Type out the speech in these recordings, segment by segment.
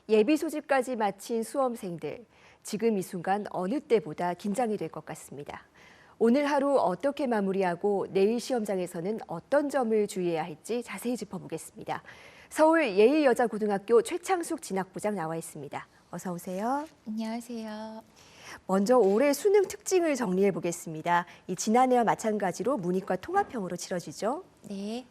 예비 소집까지 마친 수험생들. 지금 이 순간 어느 때보다 긴장이 될 것 같습니다. 오늘 하루 어떻게 마무리하고 내일 시험장에서는 어떤 점을 주의해야 할지 자세히 짚어보겠습니다. 서울 예의여자고등학교 최창숙 진학부장 나와 있습니다. 어서 오세요. 안녕하세요. 먼저 올해 수능 특징을 정리해 보겠습니다. 이 지난해와 마찬가지로 문이과 통합형으로 치러지죠? 네.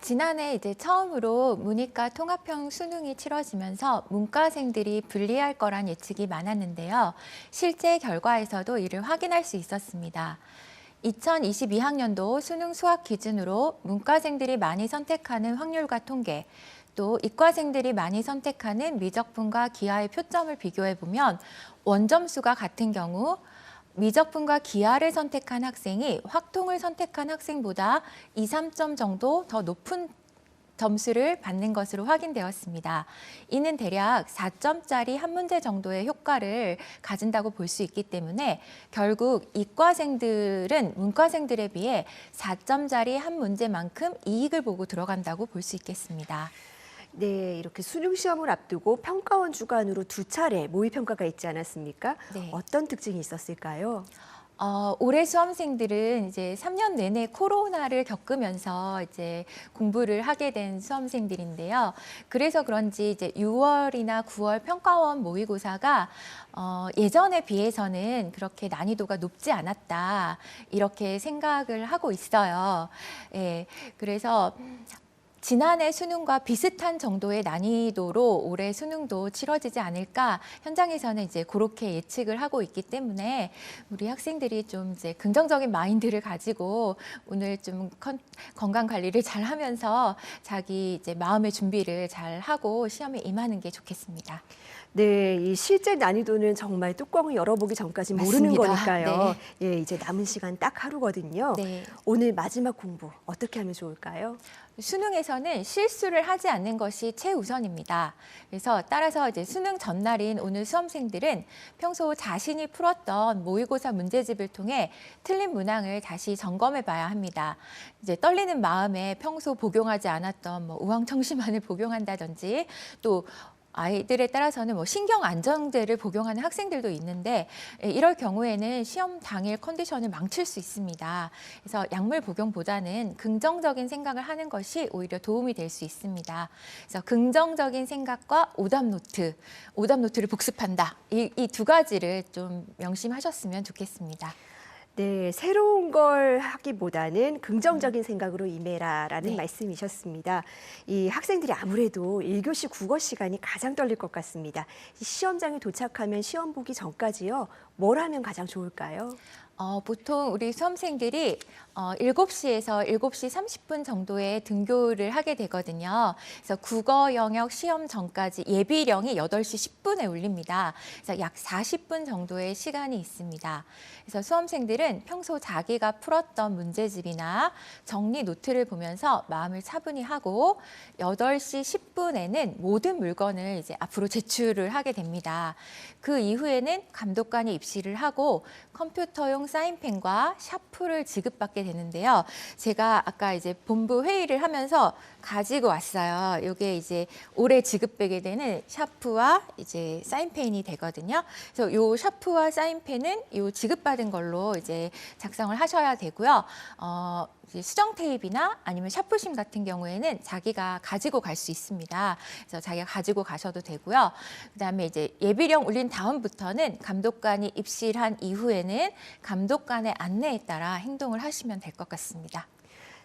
지난해 이제 처음으로 문이과 통합형 수능이 치러지면서 문과생들이 불리할 거란 예측이 많았는데요. 실제 결과에서도 이를 확인할 수 있었습니다. 2022학년도 수능 수학 기준으로 문과생들이 많이 선택하는 확률과 통계, 또 이과생들이 많이 선택하는 미적분과 기하의 표점을 비교해 보면 원점수가 같은 경우 미적분과 기하를 선택한 학생이 확통을 선택한 학생보다 2, 3점 정도 더 높은 점수를 받는 것으로 확인되었습니다. 이는 대략 4점짜리 한 문제 정도의 효과를 가진다고 볼 수 있기 때문에 결국 이과생들은 문과생들에 비해 4점짜리 한 문제만큼 이익을 보고 들어간다고 볼 수 있겠습니다. 네, 이렇게 수능 시험을 앞두고 평가원 주관으로 두 차례 모의평가가 있지 않았습니까? 네. 어떤 특징이 있었을까요? 올해 수험생들은 이제 3년 내내 코로나를 겪으면서 이제 공부를 하게 된 수험생들인데요. 그래서 그런지 이제 6월이나 9월 평가원 모의고사가 예전에 비해서는 그렇게 난이도가 높지 않았다, 이렇게 생각을 하고 있어요. 예, 그래서 지난해 수능과 비슷한 정도의 난이도로 올해 수능도 치러지지 않을까, 현장에서는 이제 그렇게 예측을 하고 있기 때문에 우리 학생들이 좀 이제 긍정적인 마인드를 가지고 오늘 좀 건강 관리를 잘 하면서 자기 이제 마음의 준비를 잘 하고 시험에 임하는 게 좋겠습니다. 네, 이 실제 난이도는 정말 뚜껑을 열어보기 전까지 모르는 맞습니다. 거니까요. 예, 이제 남은 시간 딱 하루거든요. 네. 오늘 마지막 공부 어떻게 하면 좋을까요? 수능에서는 실수를 하지 않는 것이 최우선입니다. 그래서 따라서 이제 수능 전날인 오늘 수험생들은 평소 자신이 풀었던 모의고사 문제집을 통해 틀린 문항을 다시 점검해 봐야 합니다. 이제 떨리는 마음에 평소 복용하지 않았던 우황청심환을 복용한다든지, 또 아이들에 따라서는 신경 안정제를 복용하는 학생들도 있는데, 이럴 경우에는 시험 당일 컨디션을 망칠 수 있습니다. 그래서 약물 복용보다는 긍정적인 생각을 하는 것이 오히려 도움이 될 수 있습니다. 그래서 긍정적인 생각과 오답 노트를 복습한다. 이 두 가지를 좀 명심하셨으면 좋겠습니다. 네, 새로운 걸 하기보다는 긍정적인 생각으로 임해라라는 네. 말씀이셨습니다. 이 학생들이 아무래도 1교시 국어 시간이 가장 떨릴 것 같습니다. 이 시험장에 도착하면 시험 보기 전까지요, 뭘 하면 가장 좋을까요? 보통 우리 수험생들이 7시에서 7시 30분 정도에 등교를 하게 되거든요. 그래서 국어 영역 시험 전까지 예비령이 8시 10분에 울립니다. 그래서 약 40분 정도의 시간이 있습니다. 그래서 수험생들은 평소 자기가 풀었던 문제집이나 정리 노트를 보면서 마음을 차분히 하고 8시 10분에는 모든 물건을 이제 앞으로 제출을 하게 됩니다. 그 이후에는 감독관이 입시를 하고 컴퓨터용 사인펜과 샤프를 지급받게 되는데요. 제가 아까 이제 본부 회의를 하면서 가지고 왔어요. 이게 이제 올해 지급되게 되는 샤프와 이제 사인펜이 되거든요. 그래서 요 샤프와 사인펜은 요 지급받은 걸로 이제 작성을 하셔야 되고요. 이제 수정 테이프나 아니면 샤프심 같은 경우에는 자기가 가지고 갈 수 있습니다. 그래서 자기가 가지고 가셔도 되고요. 그다음에 이제 예비령 울린 다음부터는 감독관이 입시를 한 이후에는 감독관의 안내에 따라 행동을 하시면 될 것 같습니다.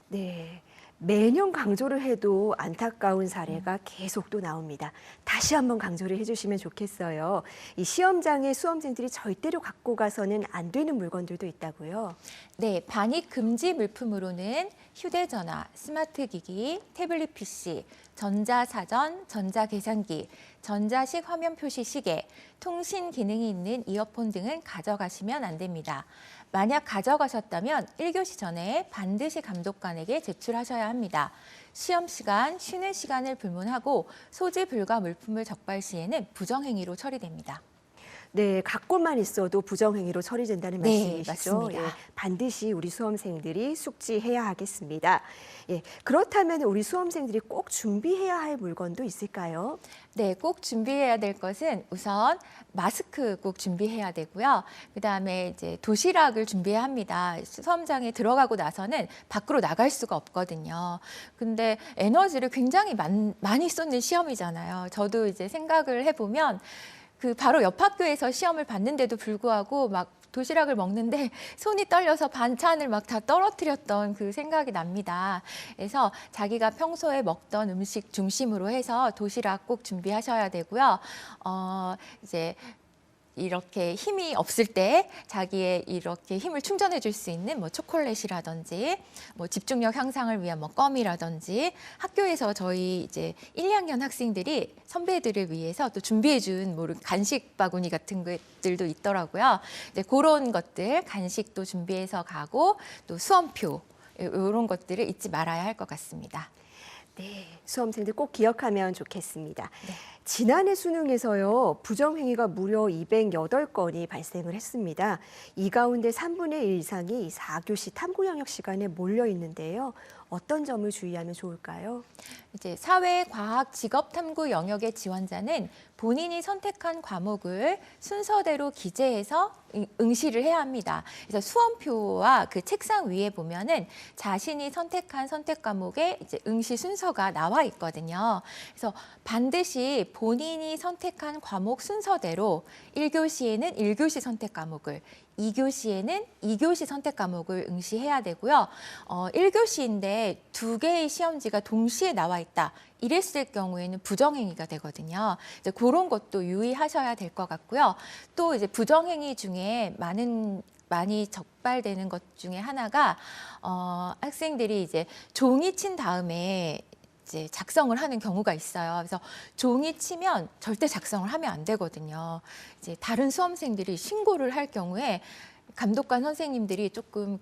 네, 매년 강조를 해도 안타까운 사례가 계속 또 나옵니다. 다시 한번 강조를 해주시면 좋겠어요. 이 시험장에 수험생들이 절대로 갖고 가서는 안 되는 물건들도 있다고요. 네, 반입 금지 물품으로는 휴대전화, 스마트기기, 태블릿 PC, 전자사전, 전자계산기, 전자식 화면 표시 시계, 통신 기능이 있는 이어폰 등은 가져가시면 안 됩니다. 만약 가져가셨다면 1교시 전에 반드시 감독관에게 제출하셔야 합니다. 시험 시간, 쉬는 시간을 불문하고 소지 불가 물품을 적발 시에는 부정행위로 처리됩니다. 네, 갖고만 있어도 부정행위로 처리된다는 네, 말씀이시죠? 맞습니다. 예, 반드시 우리 수험생들이 숙지해야 하겠습니다. 예, 그렇다면 우리 수험생들이 꼭 준비해야 할 물건도 있을까요? 네, 꼭 준비해야 될 것은 우선 마스크 꼭 준비해야 되고요. 그다음에 이제 도시락을 준비해야 합니다. 수험장에 들어가고 나서는 밖으로 나갈 수가 없거든요. 근데 에너지를 굉장히 많이 쏟는 시험이잖아요. 저도 이제 생각을 해보면 그 바로 옆 학교에서 시험을 봤는데도 불구하고 막 도시락을 먹는데 손이 떨려서 반찬을 막 다 떨어뜨렸던 그 생각이 납니다. 그래서 자기가 평소에 먹던 음식 중심으로 해서 도시락 꼭 준비하셔야 되고요. 이제 이렇게 힘이 없을 때 자기의 이렇게 힘을 충전해 줄 수 있는 뭐 초콜릿이라든지 뭐 집중력 향상을 위한 뭐 껌이라든지 학교에서 저희 이제 1, 2학년 학생들이 선배들을 위해서 또 준비해 준 뭐 간식 바구니 같은 것들도 있더라고요. 이제 그런 것들 간식도 준비해서 가고 또 수험표 이런 것들을 잊지 말아야 할 것 같습니다. 네, 수험생들 꼭 기억하면 좋겠습니다. 지난해 수능에서요, 부정행위가 무려 208건이 발생을 했습니다. 이 가운데 3분의 1 이상이 4교시 탐구 영역 시간에 몰려 있는데요. 어떤 점을 주의하면 좋을까요? 이제 사회, 과학, 직업 탐구 영역의 지원자는 본인이 선택한 과목을 순서대로 기재해서 응시를 해야 합니다. 그래서 수험표와 그 책상 위에 보면은 자신이 선택한 선택 과목의 이제 응시 순서가 나와 있거든요. 그래서 반드시 본인이 선택한 과목 순서대로 1교시에는 1교시 선택 과목을 2교시에는 2교시 선택 과목을 응시해야 되고요. 1교시인데 2개의 시험지가 동시에 나와 있다. 이랬을 경우에는 부정행위가 되거든요. 이제 그런 것도 유의하셔야 될 것 같고요. 또 이제 부정행위 중에 많이 적발되는 것 중에 하나가 학생들이 이제 종이 친 다음에 이제 작성을 하는 경우가 있어요. 그래서 종이 치면 절대 작성을 하면 안 되거든요. 이제 다른 수험생들이 신고를 할 경우에 감독관 선생님들이 조금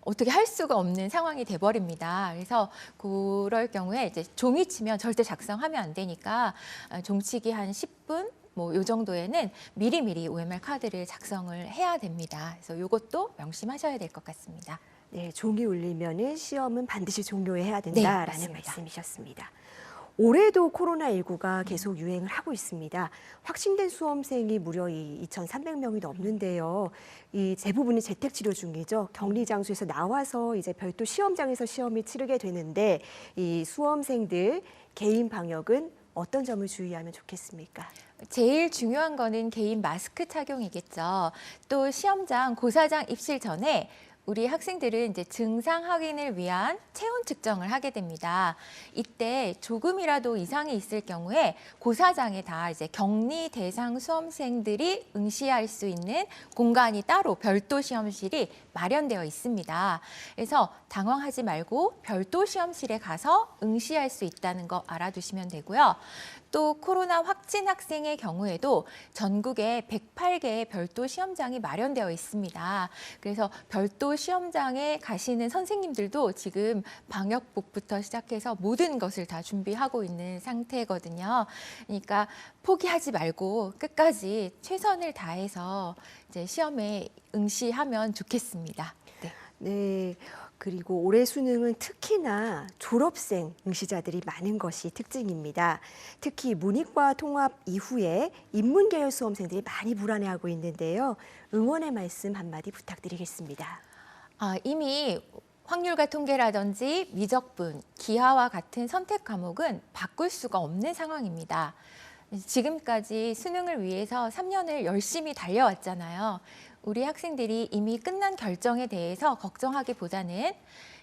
어떻게 할 수가 없는 상황이 돼버립니다. 그래서 그럴 경우에 이제 종이 치면 절대 작성하면 안 되니까 종치기 한 10분 뭐 요 정도에는 미리미리 OMR 카드를 작성을 해야 됩니다. 그래서 이것도 명심하셔야 될 것 같습니다. 네, 종이 울리면은 시험은 반드시 종료해야 된다라는 맞습니다. 말씀이셨습니다. 올해도 코로나19가 계속 유행을 하고 있습니다. 확진된 수험생이 무려 2,300명이 넘는데요. 이 대부분이 재택 치료 중이죠. 격리 장소에서 나와서 이제 별도 시험장에서 시험을 치르게 되는데 이 수험생들 개인 방역은 어떤 점을 주의하면 좋겠습니까? 제일 중요한 거는 개인 마스크 착용이겠죠. 또 시험장, 고사장 입실 전에 우리 학생들은 이제 증상 확인을 위한 체온 측정을 하게 됩니다. 이때 조금이라도 이상이 있을 경우에 고사장에 다 이제 격리 대상 수험생들이 응시할 수 있는 공간이 따로 별도 시험실이 마련되어 있습니다. 그래서 당황하지 말고 별도 시험실에 가서 응시할 수 있다는 거 알아두시면 되고요. 또 코로나 확진 학생의 경우에도 전국에 108개의 별도 시험장이 마련되어 있습니다. 그래서 별도 시험장에 가시는 선생님들도 지금 방역복부터 시작해서 모든 것을 다 준비하고 있는 상태거든요. 그러니까 포기하지 말고 끝까지 최선을 다해서 이제 시험에 응시하면 좋겠습니다. 네. 네. 그리고 올해 수능은 특히나 졸업생 응시자들이 많은 것이 특징입니다. 특히 문이과 통합 이후에 인문계열 수험생들이 많이 불안해하고 있는데요. 응원의 말씀 한마디 부탁드리겠습니다. 이미 확률과 통계라든지 미적분, 기하와 같은 선택 과목은 바꿀 수가 없는 상황입니다. 지금까지 수능을 위해서 3년을 열심히 달려왔잖아요. 우리 학생들이 이미 끝난 결정에 대해서 걱정하기보다는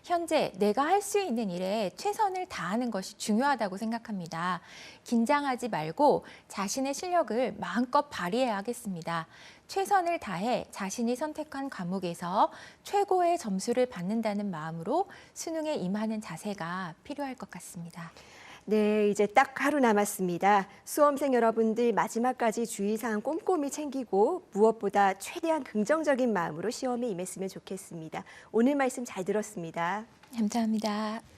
현재 내가 할 수 있는 일에 최선을 다하는 것이 중요하다고 생각합니다. 긴장하지 말고 자신의 실력을 마음껏 발휘해야 하겠습니다. 최선을 다해 자신이 선택한 과목에서 최고의 점수를 받는다는 마음으로 수능에 임하는 자세가 필요할 것 같습니다. 네, 이제 딱 하루 남았습니다. 수험생 여러분들 마지막까지 주의사항 꼼꼼히 챙기고 무엇보다 최대한 긍정적인 마음으로 시험에 임했으면 좋겠습니다. 오늘 말씀 잘 들었습니다. 감사합니다.